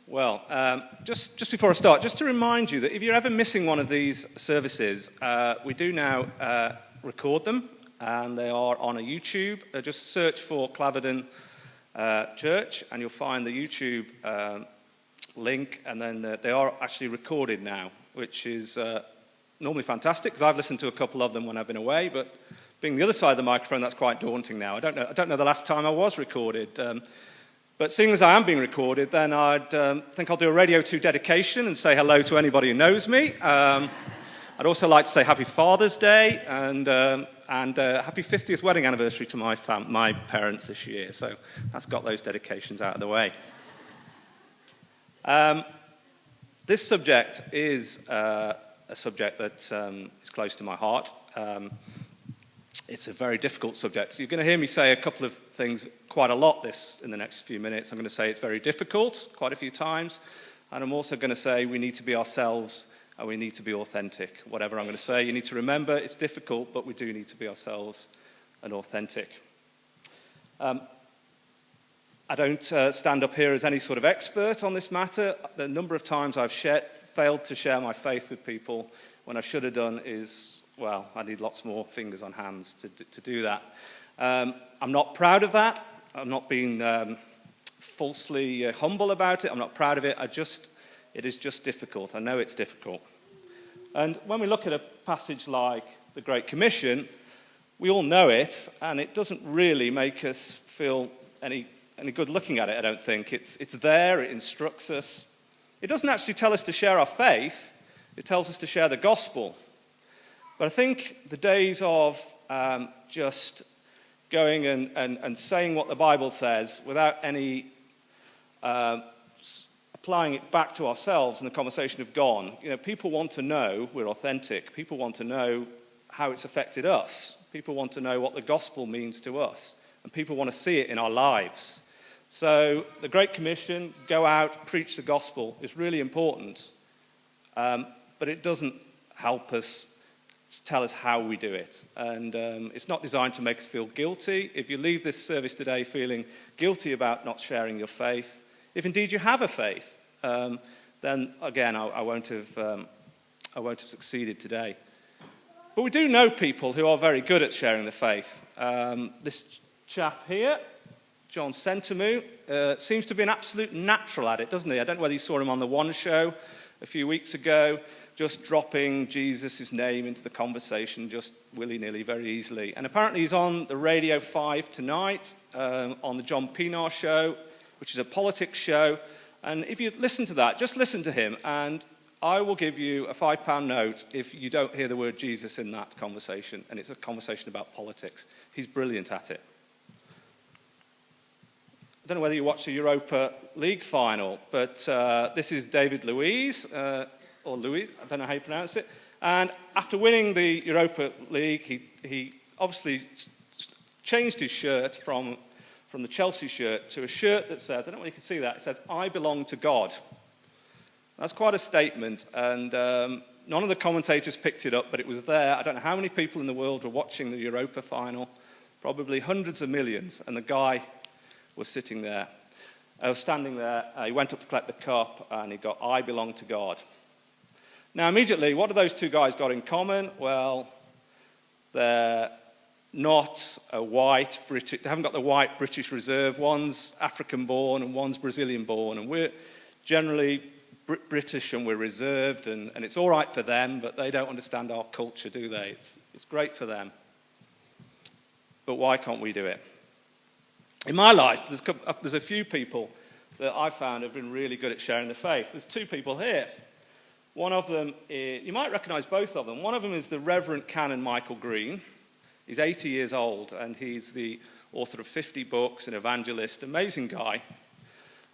Well, just before I start, just to remind you that if you're ever missing one of these services, we do now record them, and they are on a YouTube. Just search for Claverden Church, and you'll find the YouTube link, and then they are actually recorded now, which is normally fantastic, because I've listened to a couple of them when I've been away, but being the other side of the microphone, that's quite daunting now. I don't know the last time I was recorded. But seeing as I am being recorded, then I'd think I'll do a Radio 2 dedication and say hello to anybody who knows me. I'd also like to say Happy Father's Day and Happy 50th wedding anniversary to my parents this year. So that's got those dedications out of the way. This subject is a subject that is close to my heart. It's a very difficult subject. You're going to hear me say a couple of things quite a lot in the next few minutes. I'm going to say it's very difficult quite a few times. And I'm also going to say we need to be ourselves and we need to be authentic. Whatever I'm going to say, you need to remember it's difficult, but we do need to be ourselves and authentic. I don't stand up here as any sort of expert on this matter. The number of times I've failed to share my faith with people when I should have done is, well, I need lots more fingers on hands to do that. I'm not proud of that. I'm not being falsely humble about it. I'm not proud of it. It is just difficult. I know it's difficult. And when we look at a passage like the Great Commission, we all know it, and it doesn't really make us feel any good looking at it, I don't think. It's there. It instructs us. It doesn't actually tell us to share our faith. It tells us to share the gospel. But I think the days of just going and saying what the Bible says without any applying it back to ourselves in the conversation have gone. You know, people want to know we're authentic. People want to know how it's affected us. People want to know what the gospel means to us. And people want to see it in our lives. So the Great Commission, go out, preach the gospel, is really important. But it doesn't help us tell us how we do it. And it's not designed to make us feel guilty. If you leave this service today feeling guilty about not sharing your faith, if indeed you have a faith, then again, I won't have succeeded today. But we do know people who are very good at sharing the faith. This chap here, John Sentamu, seems to be an absolute natural at it, doesn't he? I don't know whether you saw him on the One Show a few weeks ago, just dropping Jesus' name into the conversation just willy-nilly, very easily. And apparently he's on the Radio 5 tonight, on the John Pienaar Show, which is a politics show. And if you listen to that, just listen to him, and I will give you a £5 note if you don't hear the word Jesus in that conversation. And it's a conversation about politics. He's brilliant at it. I don't know whether you watched the Europa League final, but this is David Luiz, or Louis, I don't know how you pronounce it. And after winning the Europa League, he obviously changed his shirt from the Chelsea shirt to a shirt that says, I don't know whether you can see that, it says, I belong to God. That's quite a statement, and none of the commentators picked it up, but it was there. I don't know how many people in the world were watching the Europa final, probably hundreds of millions, and the guy was sitting there. I was standing there, he went up to collect the cup, and he got, I belong to God. Now, immediately, what have those two guys got in common? Well, they're not a white British, they haven't got the white British reserve. One's African-born and one's Brazilian-born, and we're generally British and we're reserved, and it's all right for them, but they don't understand our culture, do they? It's great for them. But why can't we do it? In my life, there's a few people that I've found have been really good at sharing the faith. There's two people here. One of them, you might recognize both of them. One of them is the Reverend Canon Michael Green. He's 80 years old, and he's the author of 50 books, an evangelist, amazing guy.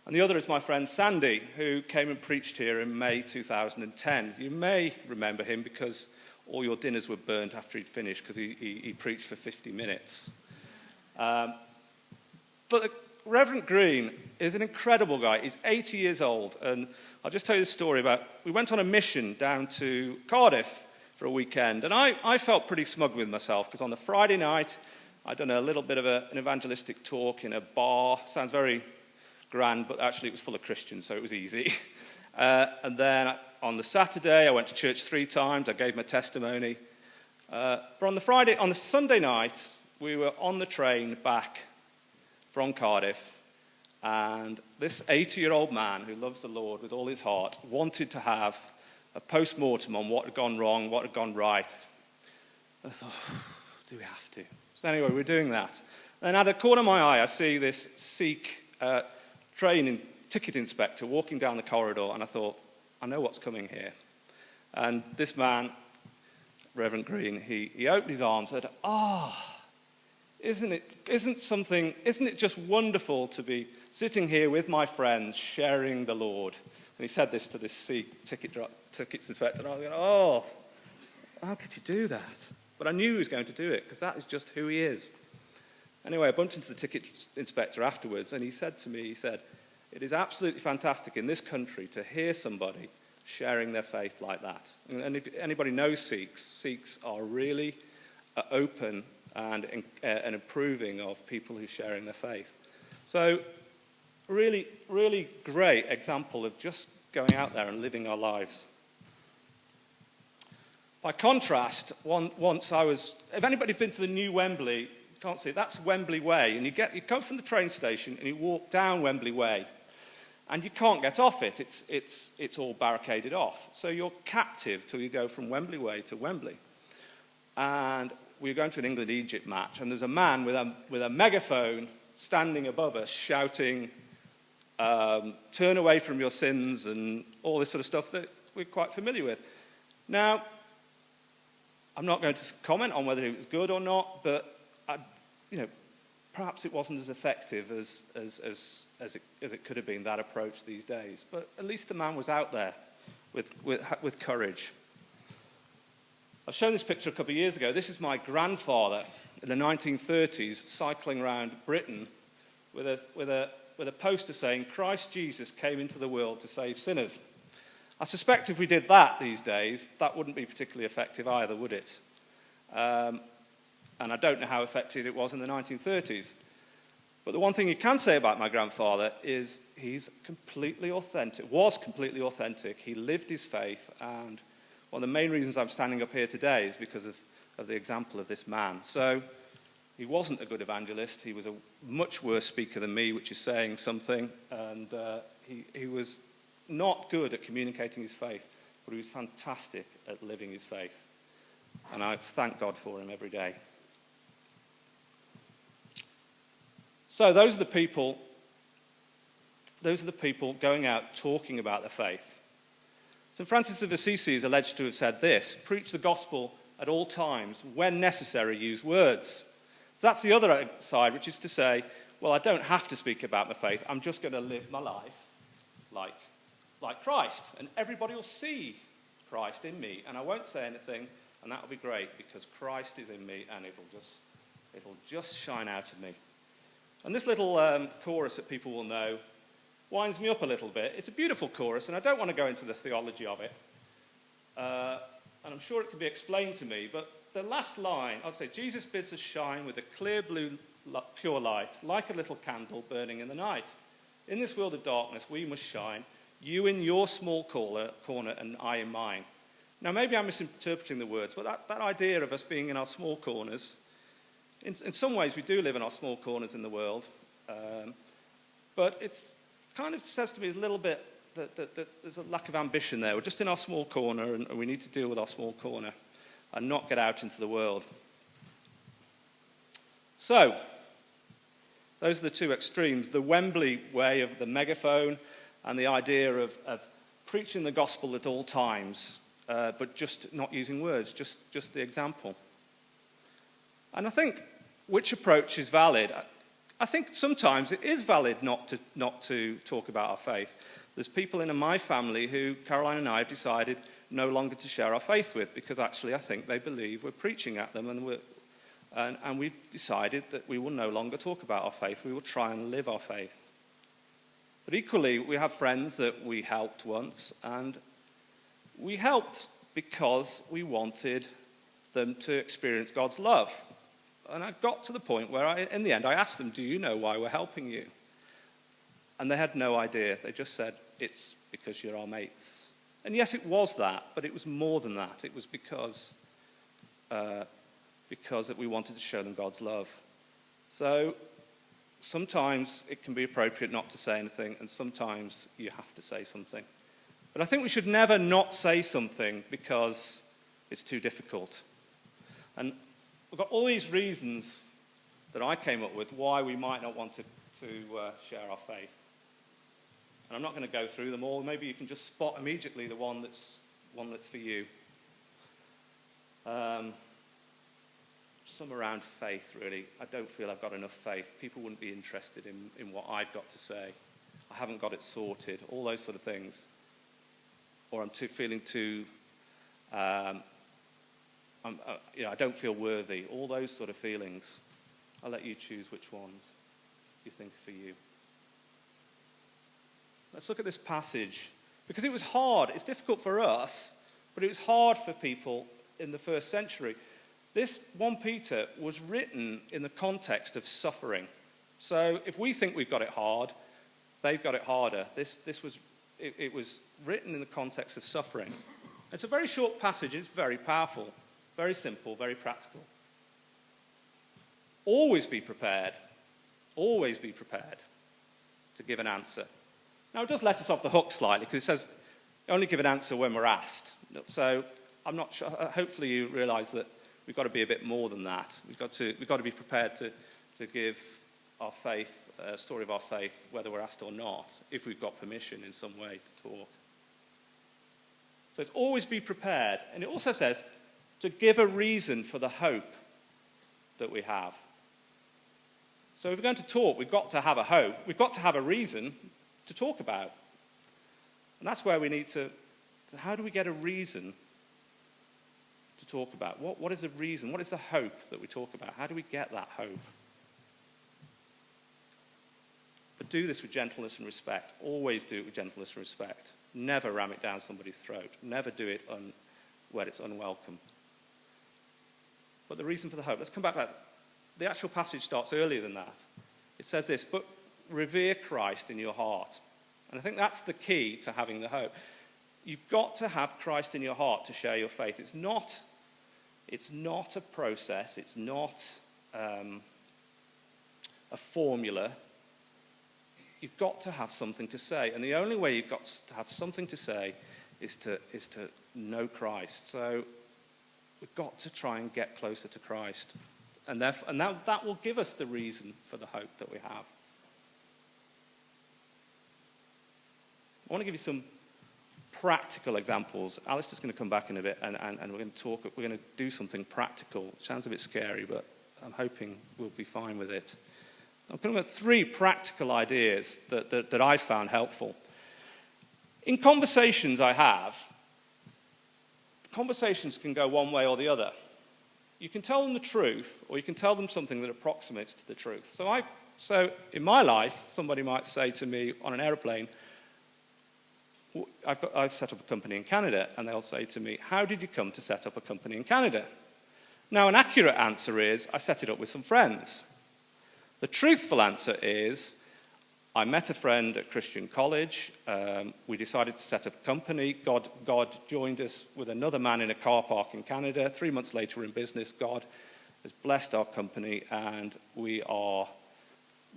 And the other is my friend Sandy, who came and preached here in May 2010. You may remember him because all your dinners were burnt after he'd finished, because he preached for 50 minutes. But the Reverend Green is an incredible guy. He's 80 years old, and I'll just tell you the story about, we went on a mission down to Cardiff for a weekend, and I felt pretty smug with myself, because on the Friday night, I'd done a little bit of an evangelistic talk in a bar. Sounds very grand, but actually it was full of Christians, so it was easy. And then on the Saturday, I went to church 3 times. I gave my testimony. But on the Sunday night, we were on the train back from Cardiff, and this 80-year-old man who loves the Lord with all his heart wanted to have a post-mortem on what had gone wrong, what had gone right. I thought, do we have to? So anyway, we're doing that. And out of the corner of my eye, I see this Sikh ticket inspector walking down the corridor, and I thought, I know what's coming here. And this man, Reverend Green, he opened his arms and said, isn't it just wonderful to be sitting here with my friends sharing the Lord? And he said this to this Sikh tickets inspector, and I was going, oh, how could you do that? But I knew he was going to do it, because that is just who he is. Anyway, I bumped into the ticket inspector afterwards, and he said to me, it is absolutely fantastic in this country to hear somebody sharing their faith like that. And if anybody knows Sikhs are really open and approving of people who are sharing their faith. So really, really great example of just going out there and living our lives. By contrast, if anybody's been to the new Wembley, you can't see it, that's Wembley Way, and you come from the train station and you walk down Wembley Way, and you can't get off it. It's all barricaded off. So you're captive till you go from Wembley Way to Wembley. And we were going to an England-Egypt match, and there's a man with a megaphone standing above us shouting, turn away from your sins, and all this sort of stuff that we're quite familiar with. Now, I'm not going to comment on whether it was good or not, but perhaps it wasn't as effective as it could have been, that approach these days. But at least the man was out there with courage. I've shown this picture a couple of years ago. This is my grandfather in the 1930s cycling around Britain with a poster saying, Christ Jesus came into the world to save sinners. I suspect if we did that these days, that wouldn't be particularly effective either, would it? And I don't know how effective it was in the 1930s. But the one thing you can say about my grandfather is he's completely authentic, was completely authentic. He lived his faith, and one of the main reasons I'm standing up here today is because of the example of this man. So he wasn't a good evangelist. He was a much worse speaker than me, which is saying something, and he was not good at communicating his faith, but he was fantastic at living his faith. And I thank God for him every day. So those are the people going out talking about their faith. St. Francis of Assisi is alleged to have said this: preach the gospel at all times, when necessary, use words. So that's the other side, which is to say, well, I don't have to speak about my faith. I'm just going to live my life like Christ, and everybody will see Christ in me, and I won't say anything, and that'll be great, because Christ is in me, and it'll just shine out of me. And this little chorus that people will know winds me up a little bit. It's a beautiful chorus, and I don't want to go into the theology of it, and I'm sure it can be explained to me, but the last line, I'll say, Jesus bids us shine with a clear blue pure light, like a little candle burning in the night. In this world of darkness, we must shine, you in your small corner and I in mine. Now, maybe I'm misinterpreting the words, but that idea of us being in our small corners, in some ways we do live in our small corners in the world, but it's kind of says to me a little bit that there's a lack of ambition there. We're just in our small corner, and we need to deal with our small corner and not get out into the world. So, those are the two extremes, the Wembley way of the megaphone and the idea of preaching the gospel at all times, but just not using words, just the example. And I think which approach is valid? I think sometimes it is valid not to talk about our faith. There's people in my family who Caroline and I have decided no longer to share our faith with, because actually I think they believe we're preaching at them, and we've decided that we will no longer talk about our faith. We will try and live our faith. But equally, we have friends that we helped once, and we helped because we wanted them to experience God's love. And I got to the point where in the end I asked them, do you know why we're helping you? And they had no idea. They just said, it's because you're our mates. And yes, it was that, but it was more than that. It was because that we wanted to show them God's love. So sometimes it can be appropriate not to say anything, and sometimes you have to say something. But I think we should never not say something because it's too difficult. And we've got all these reasons that I came up with why we might not want to share our faith. And I'm not going to go through them all. Maybe you can just spot immediately the one that's for you. Some around faith, really. I don't feel I've got enough faith. People wouldn't be interested in what I've got to say. I haven't got it sorted. All those sort of things. Or I'm feeling too, I don't feel worthy. All those sort of feelings. I'll let you choose which ones you think are for you. Let's look at this passage. Because it was hard. It's difficult for us, but it was hard for people in the first century. This 1 Peter was written in the context of suffering. So if we think we've got it hard, they've got it harder. It was written in the context of suffering. It's a very short passage. It's very powerful, very simple, very practical. Always be prepared. Always be prepared to give an answer. Now, it does let us off the hook slightly because it says only give an answer when we're asked. So I'm not sure. Hopefully you realise that we've got to be a bit more than that. We've got to be prepared to give our faith, a story of our faith, whether we're asked or not, if we've got permission in some way to talk. So it's always be prepared. And it also says to give a reason for the hope that we have. So if we're going to talk, we've got to have a hope. We've got to have a reason to talk about. And that's where we need to how do we get a reason to talk about? What is the reason? What is the hope that we talk about? How do we get that hope? But do this with gentleness and respect. Always do it with gentleness and respect. Never ram it down somebody's throat. Never do it where it's unwelcome. But the reason for the hope, let's come back to that. The actual passage starts earlier than that. It says this, but revere Christ in your heart. And I think that's the key to having the hope. You've got to have Christ in your heart to share your faith. It's not a process. It's not a formula. You've got to have something to say. And the only way you've got to have something to say is to know Christ. So we've got to try and get closer to Christ. And that will give us the reason for the hope that we have. I want to give you some practical examples. Alistair's going to come back in a bit and we're going to do something practical. It sounds a bit scary, but I'm hoping we'll be fine with it. I'm going to have 3 practical ideas that I found helpful. In conversations I have, conversations can go one way or the other. You can tell them the truth, or you can tell them something that approximates to the truth. So in my life, somebody might say to me on an aeroplane, I've set up a company in Canada, and they'll say to me, how did you come to set up a company in Canada? Now, an accurate answer is, I set it up with some friends. The truthful answer is, I met a friend at Christian college. We decided to set up a company. God joined us with another man in a car park in Canada. 3 months later, we're in business. God has blessed our company, and we are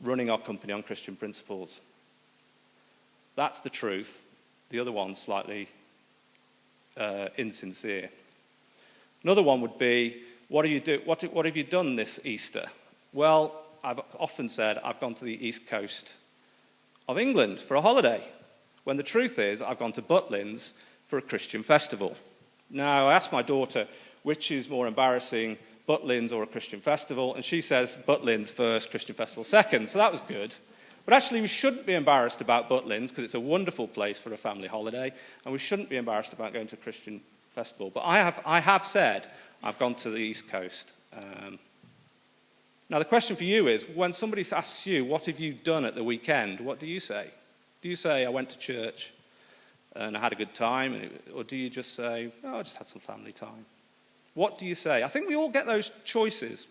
running our company on Christian principles. That's the truth. The other one's slightly insincere. Another one would be, what have you done this Easter? Well, I've often said I've gone to the east coast of England for a holiday, when the truth is I've gone to Butlins for a Christian festival. Now, I asked my daughter which is more embarrassing, Butlins or a Christian festival, and she says Butlins first, Christian festival second, so that was good. But actually, we shouldn't be embarrassed about Butlins because it's a wonderful place for a family holiday, and we shouldn't be embarrassed about going to a Christian festival. But I have said I've gone to the East Coast. Now, the question for you is, when somebody asks you, what have you done at the weekend, what do you say? Do you say, I went to church and I had a good time? Or do you just say, oh, I just had some family time? What do you say? I think we all get those choices.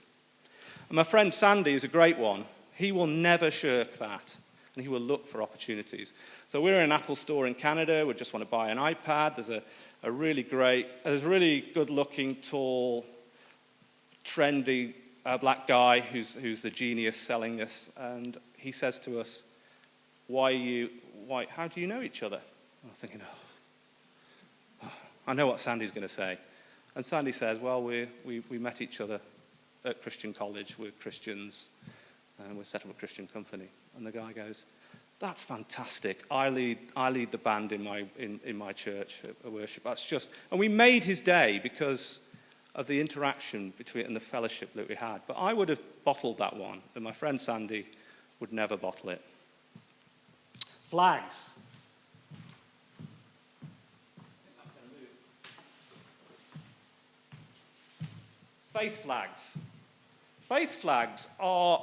And my friend Sandy is a great one. He will never shirk that. and he will look for opportunities. So we're in an Apple store in Canada. We just want to buy an iPad. There's a really good-looking, tall, trendy black guy who's the genius selling this, and he says to us, how do you know each other? And I'm thinking, I know what Sandy's going to say. And Sandy says, well, we met each other at Christian college. We're Christians, and we set up a Christian company. And the guy goes, that's fantastic. I lead the band in my church at worship. That's just, and we made his day because of the interaction between and the fellowship that we had. But I would have bottled that one, and my friend Sandy would never bottle it. Flags. Faith flags. Faith flags are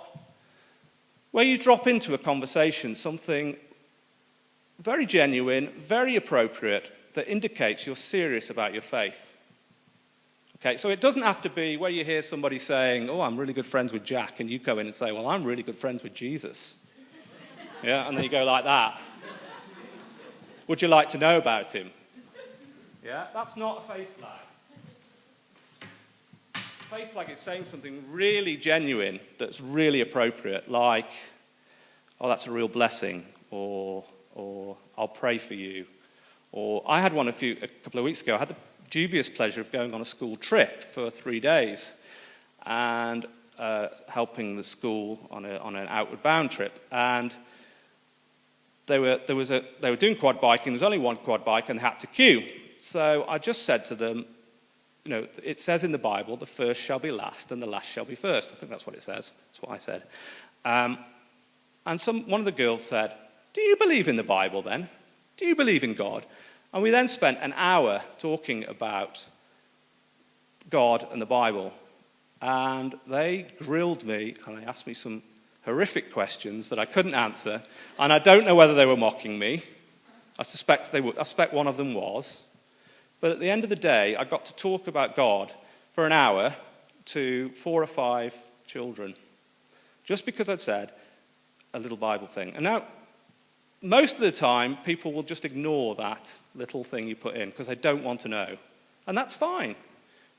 where you drop into a conversation something very genuine, very appropriate, that indicates you're serious about your faith. Okay, so it doesn't have to be where you hear somebody saying, oh, I'm really good friends with Jack, and you go in and say, well, I'm really good friends with Jesus. Yeah, and then you go like that. Would you like to know about him? Yeah, that's not a faith flag. Faith flag is saying something really genuine that's really appropriate, like, oh, that's a real blessing, or I'll pray for you. Or I had one a couple of weeks ago. I had the dubious pleasure of going on a school trip for 3 days and helping the school on an outward bound trip. And they were doing quad biking. There was only one quad bike, and they had to queue. So I just said to them, you know, it says in the Bible, the first shall be last and the last shall be first. I think that's what it says. That's what I said. And one of the girls said, do you believe in the Bible then? Do you believe in God? And we then spent an hour talking about God and the Bible. And they grilled me, and they asked me some horrific questions that I couldn't answer. And I don't know whether they were mocking me. I suspect one of them was. But at the end of the day, I got to talk about God for an hour to 4 or 5 children, just because I'd said a little Bible thing. And now, most of the time, people will just ignore that little thing you put in because they don't want to know. And that's fine.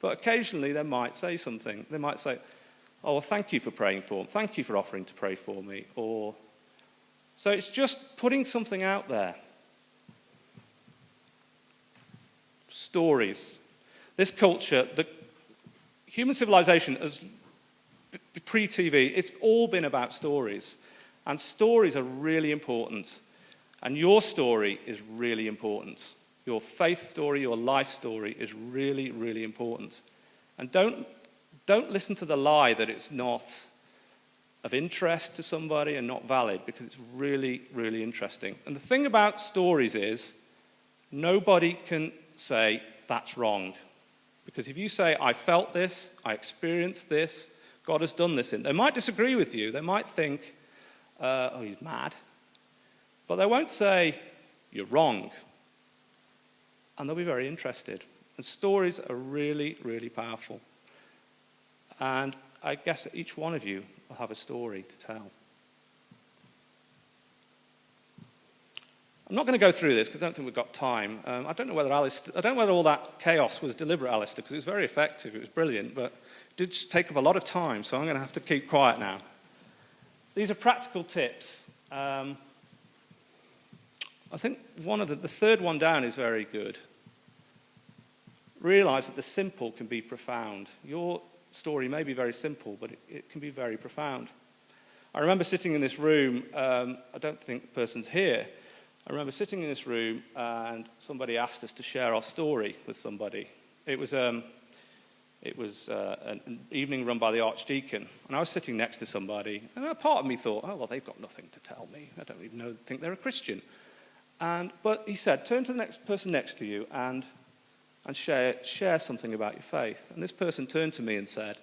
But occasionally, they might say something. They might say, oh, well, thank you for praying for me. Thank you for offering to pray for me. So it's just putting something out there. Stories. This culture, the human civilization, as pre-TV, it's all been about stories. And stories are really important. And your story is really important. Your faith story, your life story is really, really important. And don't listen to the lie that it's not of interest to somebody and not valid, because it's really, really interesting. And the thing about stories is nobody can say that's wrong. Because if you say, I felt this, I experienced this, God has done this, they might disagree with you. They might think, oh, he's mad. But they won't say, you're wrong. And they'll be very interested. And stories are really, really powerful. And I guess that each one of you will have a story to tell. I'm not going to go through this because I don't think we've got time. I don't know whether all that chaos was deliberate, Alistair, because it was very effective. It was brilliant, but it did take up a lot of time, so I'm going to have to keep quiet now. These are practical tips. I think the third one down is very good. Realize that the simple can be profound. Your story may be very simple, but it can be very profound. I remember sitting in this room. I don't think the person's here. I remember sitting in this room and somebody asked us to share our story with somebody. It was an evening run by the Archdeacon, and I was sitting next to somebody, and a part of me thought, oh, well, they've got nothing to tell me. I don't even think they're a Christian. But he said, turn to the next person next to you and share something about your faith. And this person turned to me and said,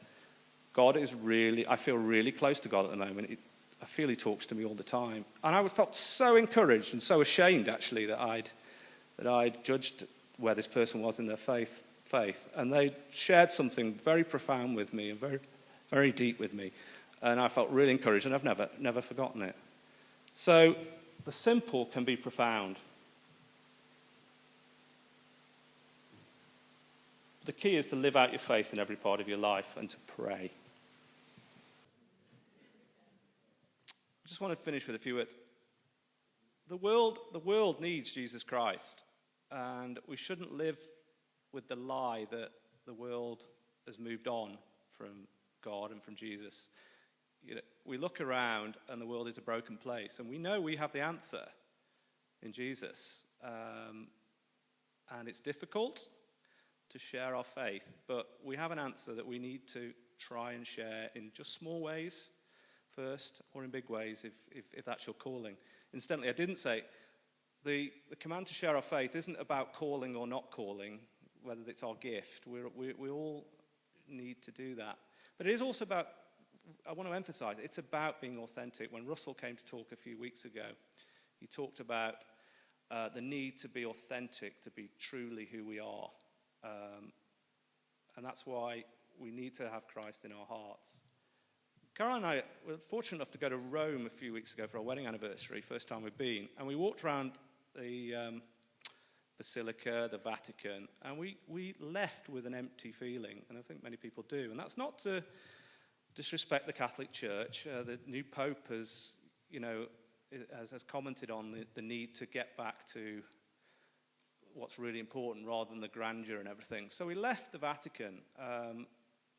I feel really close to God at the moment. I feel he talks to me all the time. And I felt so encouraged and so ashamed, actually, that I'd judged where this person was in their faith. And they shared something very profound with me and very, very deep with me. And I felt really encouraged, and I've never forgotten it. So the simple can be profound. The key is to live out your faith in every part of your life and to pray. I just want to finish with a few words. The world needs Jesus Christ, and we shouldn't live with the lie that the world has moved on from God and from Jesus. You know, we look around and the world is a broken place, and we know we have the answer in Jesus. And it's difficult to share our faith, but we have an answer that we need to try and share in just small ways first, or in big ways if that's your calling. Incidentally, I didn't say the command to share our faith isn't about calling or not calling, whether it's our gift. We all need to do that. But it is also about, I want to emphasize, it's about being authentic. When Russell came to talk a few weeks ago, he talked about the need to be authentic, to be truly who we are. And that's why we need to have Christ in our hearts. Carol and I were fortunate enough to go to Rome a few weeks ago for our wedding anniversary, first time we've been, and we walked around the Basilica, the Vatican, and we left with an empty feeling, and I think many people do. And that's not to disrespect the Catholic Church. The new Pope has commented on the need to get back to what's really important rather than the grandeur and everything. So we left the Vatican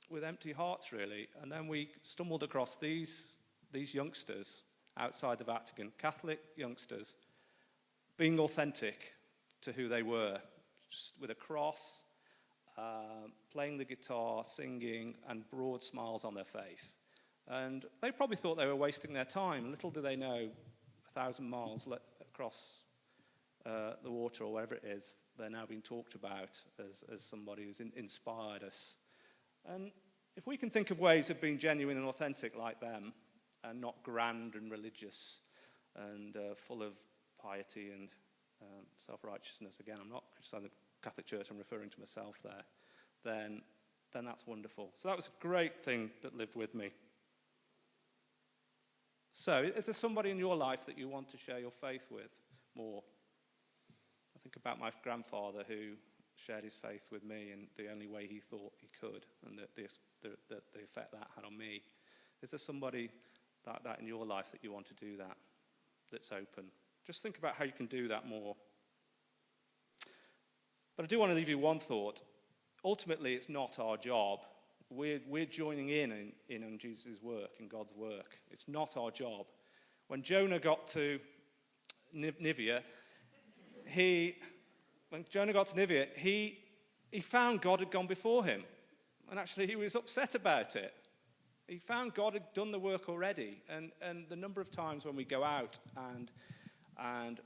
with empty hearts, really, and then we stumbled across these youngsters outside the Vatican, Catholic youngsters, being authentic to who they were, just with a cross, playing the guitar, singing, and broad smiles on their face. And they probably thought they were wasting their time. Little do they know, 1,000 miles across the water or wherever it is, they're now being talked about as somebody who's inspired us. And if we can think of ways of being genuine and authentic like them, and not grand and religious and full of piety and self-righteousness, again, I'm not criticizing the Catholic Church, I'm referring to myself there, then that's wonderful. So that was a great thing that lived with me. So, is there somebody in your life that you want to share your faith with more? I think about my grandfather who shared his faith with me in the only way he thought he could, and the effect that had on me. Is there somebody like that in your life that you want to do that's open? Just think about how you can do that more. But I do want to leave you one thought. Ultimately, it's not our job. We're joining in on Jesus' work, in God's work. It's not our job. When Jonah got to Nineveh, he found God had gone before him. And actually, he was upset about it. He found God had done the work already. And the number of times when we go out and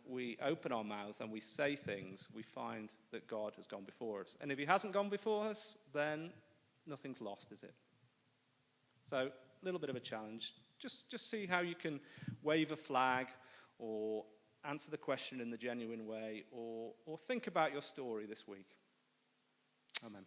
we open our mouths and we say things, we find that God has gone before us. And if he hasn't gone before us, then nothing's lost, is it? So, a little bit of a challenge. Just see how you can wave a flag or answer the question in the genuine way or think about your story this week. Amen.